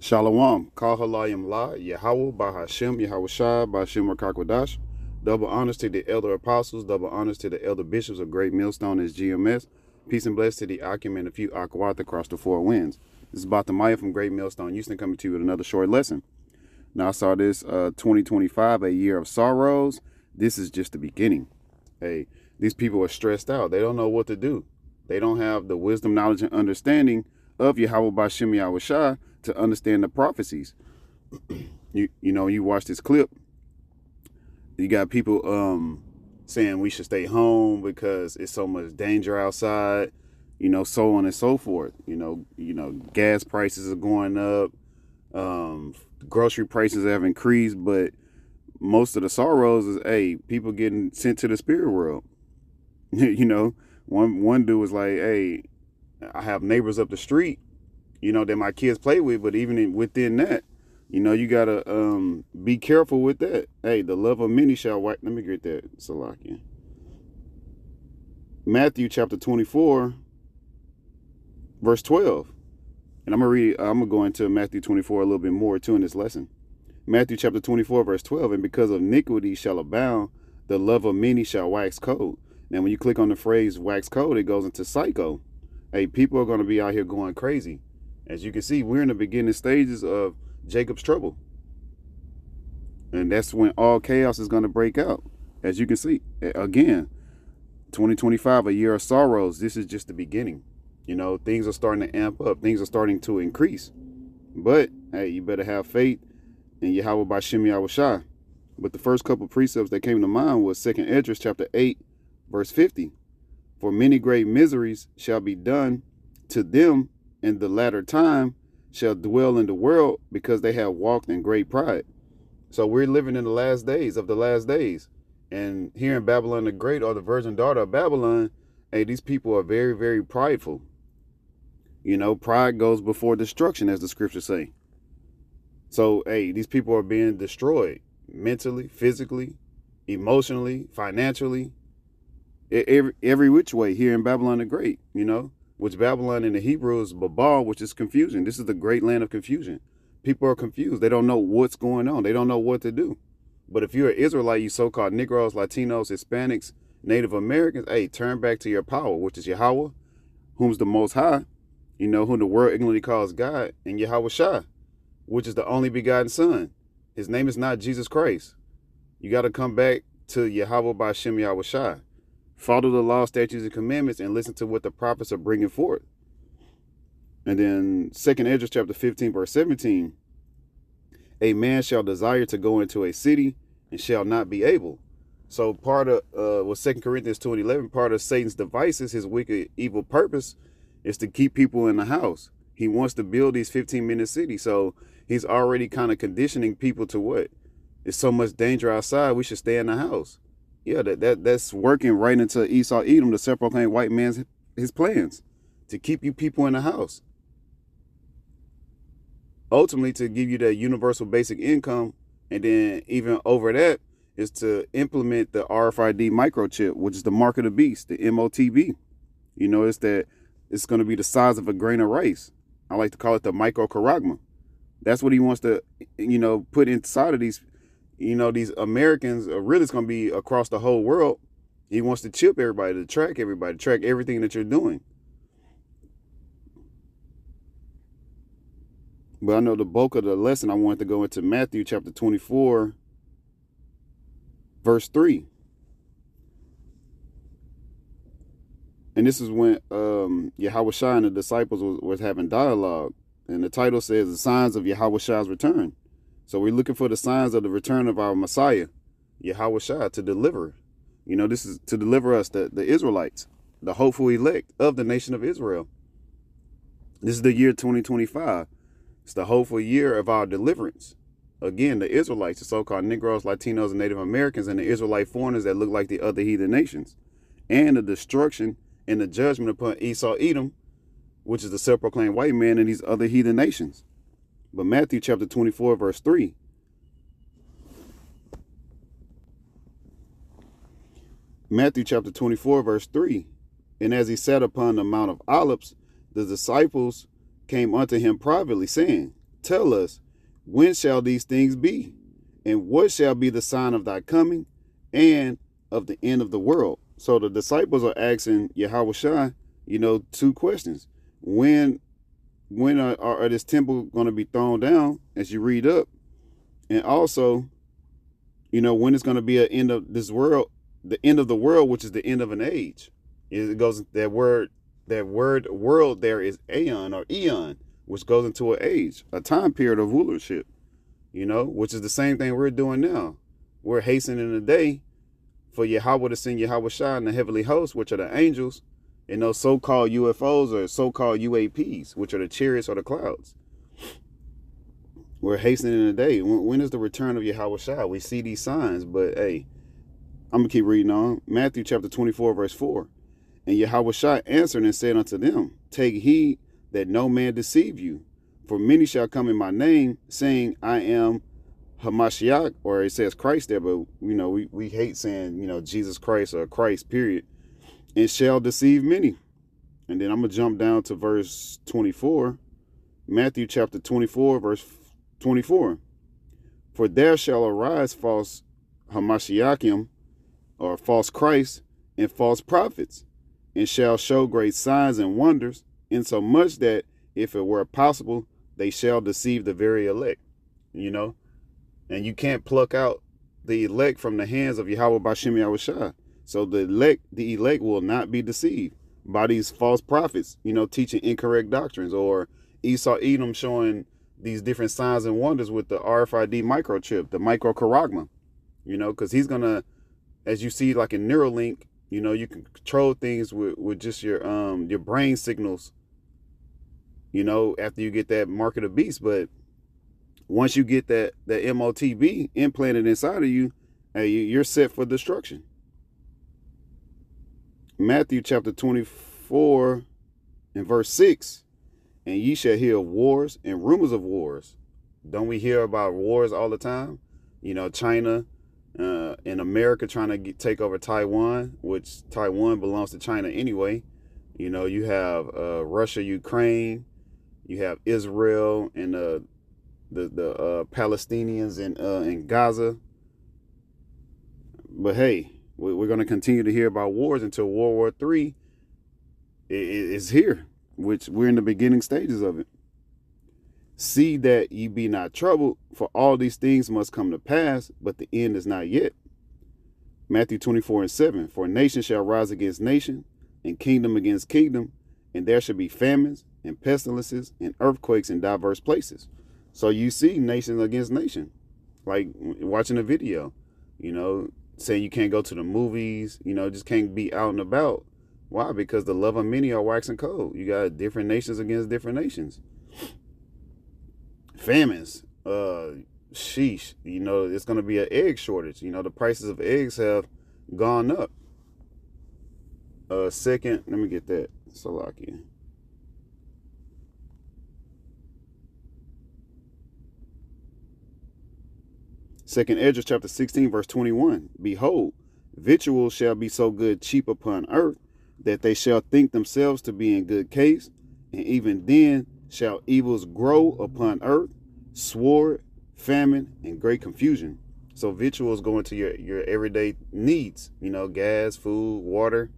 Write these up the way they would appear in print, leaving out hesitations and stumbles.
Shalom, Kal Halayim La, Yahweh, Bahashem, Yahweh Shai, Bahashem Rakakwadash. Double honors to the elder apostles, double honors to the elder bishops of Great Millstone as GMS. Peace and bless to the Akim and a few Akwat across the four winds. This is Batamaya from Great Millstone Houston coming to you with another short lesson. Now I saw this 2025, a year of sorrows. This is just the beginning. Hey, these people are stressed out. They don't know what to do. They don't have the wisdom, knowledge, and understanding of Yahweh Bashem Yahweh Shai to understand the prophecies. You watch this clip. You got people saying we should stay home because it's so much danger outside. So on and so forth. Gas prices are going up. Grocery prices have increased, but most of the sorrows is people getting sent to the spirit world. One dude was like, hey, I have neighbors up the street, that my kids play with, but even within that, you gotta be careful with that. Hey, the love of many shall wax. Let me get that, Salakia. Matthew chapter 24, verse 12. And I'm gonna go into Matthew 24 a little bit more too in this lesson. Matthew chapter 24, verse 12, and because of iniquity shall abound, the love of many shall wax cold. Now, when you click on the phrase wax cold, it goes into psycho. Hey, people are going to be out here going crazy. As you can see, we're in the beginning stages of Jacob's trouble. And that's when all chaos is going to break out. As you can see, again, 2025, a year of sorrows. This is just the beginning. Things are starting to amp up. Things are starting to increase. But, hey, you better have faith in Yahweh Bashem Yahweh Shai. But the first couple precepts that came to mind was 2nd Esdras chapter 8, verse 50. For many great miseries shall be done to them in the latter time shall dwell in the world because they have walked in great pride. So we're living in the last days of the last days. And here in Babylon the Great, or the virgin daughter of Babylon, hey, these people are very, very prideful. Pride goes before destruction, as the scriptures say. So, hey, these people are being destroyed mentally, physically, emotionally, financially, every which way here in Babylon the Great, which Babylon in the Hebrew is Babal, which is confusion. This is the great land of confusion. People are confused. They don't know what's going on. They don't know what to do. But if you're an Israelite, you so-called Negroes, Latinos, Hispanics, Native Americans, hey, turn back to your power, which is Yahweh, whom's the Most High, whom the world ignorantly calls God, and Yahweh Shai, which is the only begotten Son. His name is not Jesus Christ. You got to come back to Yahweh Bashem Yahweh Shai. Follow the law, statutes, and commandments, and listen to what the prophets are bringing forth. And then 2nd Esdras chapter 15, verse 17. A man shall desire to go into a city and shall not be able. So part of what 2 Corinthians 2:11, part of Satan's devices, his wicked, evil purpose, is to keep people in the house. He wants to build these 15-minute cities. So he's already kind of conditioning people to what? There's so much danger outside, we should stay in the house. Yeah, that's working right into Esau Edom, the self-proclaimed white man's his plans to keep you people in the house. Ultimately, to give you that universal basic income, and then even over that is to implement the RFID microchip, which is the mark of the beast, the MOTB. It's going to be the size of a grain of rice. I like to call it the microcharagma. That's what he wants to, put inside of these. These Americans are really going to be across the whole world. He wants to chip everybody, to track everybody, track everything that you're doing. But I know the bulk of the lesson, I wanted to go into Matthew chapter 24, verse 3. And this is when Yahweh Shai and the disciples was having dialogue. And the title says, the signs of Yahweh Shai's return. So we're looking for the signs of the return of our Messiah, Yahweh Shai, to deliver. This is to deliver us, the Israelites, the hopeful elect of the nation of Israel. This is the year 2025. It's the hopeful year of our deliverance. Again, the Israelites, the so-called Negroes, Latinos, and Native Americans, and the Israelite foreigners that look like the other heathen nations. And the destruction and the judgment upon Esau Edom, which is the self-proclaimed white man, and these other heathen nations. But Matthew chapter 24, verse 3. Matthew chapter 24, verse 3. And as he sat upon the Mount of Olives, the disciples came unto him privately, saying, tell us, when shall these things be? And what shall be the sign of thy coming and of the end of the world? So the disciples are asking Yahushua, two questions. When are this temple going to be thrown down, as you read up? And also, when it's going to be an end of this world, the end of the world, which is the end of an age. It goes, that word world there is aeon or eon, which goes into an age, a time period of rulership, which is the same thing we're doing now. We're hastening the day for Yahweh to send Yahushua and the heavenly hosts, which are the angels, and those so-called UFOs or so-called UAPs, which are the chariots or the clouds. We're hastening the day. When is the return of Yahushua? We see these signs, but hey, I'm going to keep reading on. Matthew chapter 24, verse 4. And Yahushua answered and said unto them, take heed that no man deceive you. For many shall come in my name, saying, I am Hamashiach, or it says Christ there, but we hate saying, Jesus Christ or Christ, period, and shall deceive many. And then I'm going to jump down to verse 24. Matthew chapter 24, verse 24. For there shall arise false Hamashiachim, or false Christ, and false prophets, and shall show great signs and wonders, insomuch that if it were possible, they shall deceive the very elect. And you can't pluck out the elect from the hands of Yahweh Bashem Yahushua. So the elect will not be deceived by these false prophets, teaching incorrect doctrines, or Esau Edom showing these different signs and wonders with the RFID microchip, the microcharagma, because he's going to, as you see, like in Neuralink, you can control things with just your brain signals, after you get that mark of the beast. But once you get that MOTB implanted inside of you, you're set for destruction. Matthew chapter 24 and verse 6. And ye shall hear of wars and rumors of wars. Don't we hear about wars all the time? China and America trying to take over Taiwan, which Taiwan belongs to China anyway. You have Russia, Ukraine. You have Israel and the Palestinians in Gaza. But hey, we're going to continue to hear about wars until World War III is here, which we're in the beginning stages of it. See that ye be not troubled, for all these things must come to pass, but the end is not yet. Matthew 24 and 7. For nation shall rise against nation, and kingdom against kingdom, and there shall be famines and pestilences and earthquakes in diverse places. So you see nation against nation, like watching a video, saying you can't go to the movies, just can't be out and about. Why? Because the love of many are waxing cold. You got different nations against different nations. Famines, sheesh, it's going to be an egg shortage. The prices of eggs have gone up. Second, let me get that. Salaki. Second Esdras chapter 16, verse 21. Behold, victuals shall be so good cheap upon earth, that they shall think themselves to be in good case, and even then shall evils grow upon earth, sword, famine, and great confusion. So victuals go into your everyday needs, gas, food, water,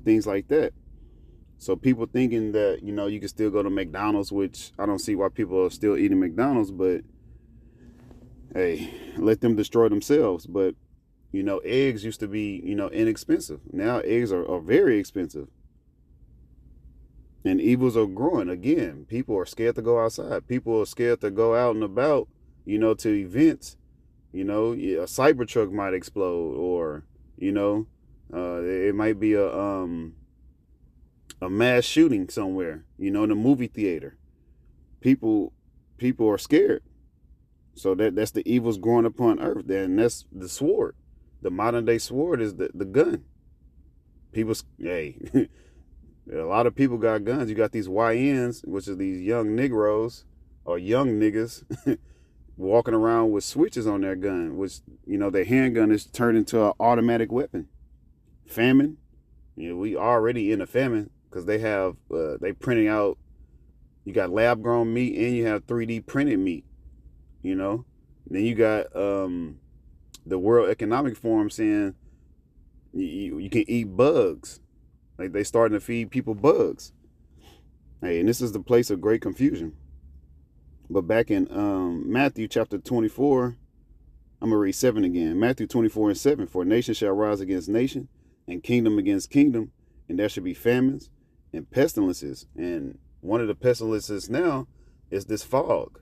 things like that. So people thinking that, you can still go to McDonald's, which I don't see why people are still eating McDonald's, but hey, let them destroy themselves. But, eggs used to be, inexpensive. Now eggs are very expensive. And evils are growing. Again, people are scared to go outside. People are scared to go out and about, to events. A Cybertruck might explode, or, it might be a mass shooting somewhere, in a movie theater. People are scared. So that's the evils growing upon earth. And that's the sword. The modern day sword is the gun. People, hey, a lot of people got guns. You got these YNs, which are these young Negroes or young niggas walking around with switches on their gun, which, their handgun is turned into an automatic weapon. Famine. We already in a famine because they have, they printing out You got lab grown meat and you have 3D printed meat, you know. Then you got the World Economic Forum saying you can eat bugs. Like they starting to feed people bugs. Hey, and this is the place of great confusion. But back in Matthew chapter 24, I'm going to read 7 again. Matthew 24:7. For nation shall rise against nation, and kingdom against kingdom, and there shall be famines and pestilences. And one of the pestilences now is this fog.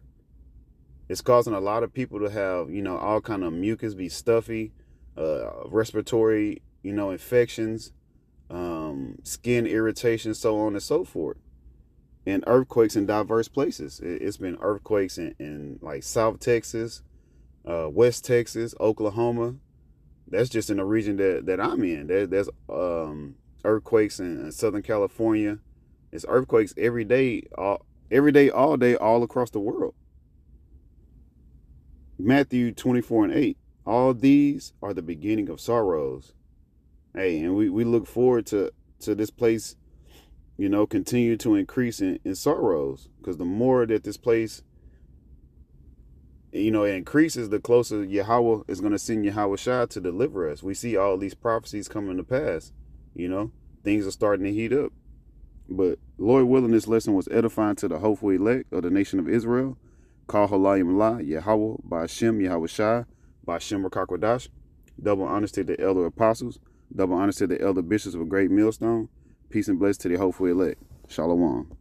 It's causing a lot of people to have, all kind of mucus, be stuffy, respiratory, infections, skin irritation, so on and so forth. And earthquakes in diverse places. It's been earthquakes in like South Texas, West Texas, Oklahoma. That's just in the region that I'm in. There's earthquakes in Southern California. It's earthquakes every day, all day, all across the world. Matthew 24:8. All these are the beginning of sorrows. Hey, and we look forward to this place, continue to increase in sorrows, because the more that this place, it increases, the closer Yahweh is going to send Yahweh Shai to deliver us. We see all these prophecies coming to pass. Things are starting to heat up. But Lord willing, this lesson was edifying to the hopeful elect of the nation of Israel. Kal Halayim La, Yahweh, Ba'ashem, Yahweh Shai, Ba'ashem Rakakwadash. Double honors to the elder apostles. Double honors to the elder bishops of a great millstone. Peace and blessings to the hopeful elect. Shalom.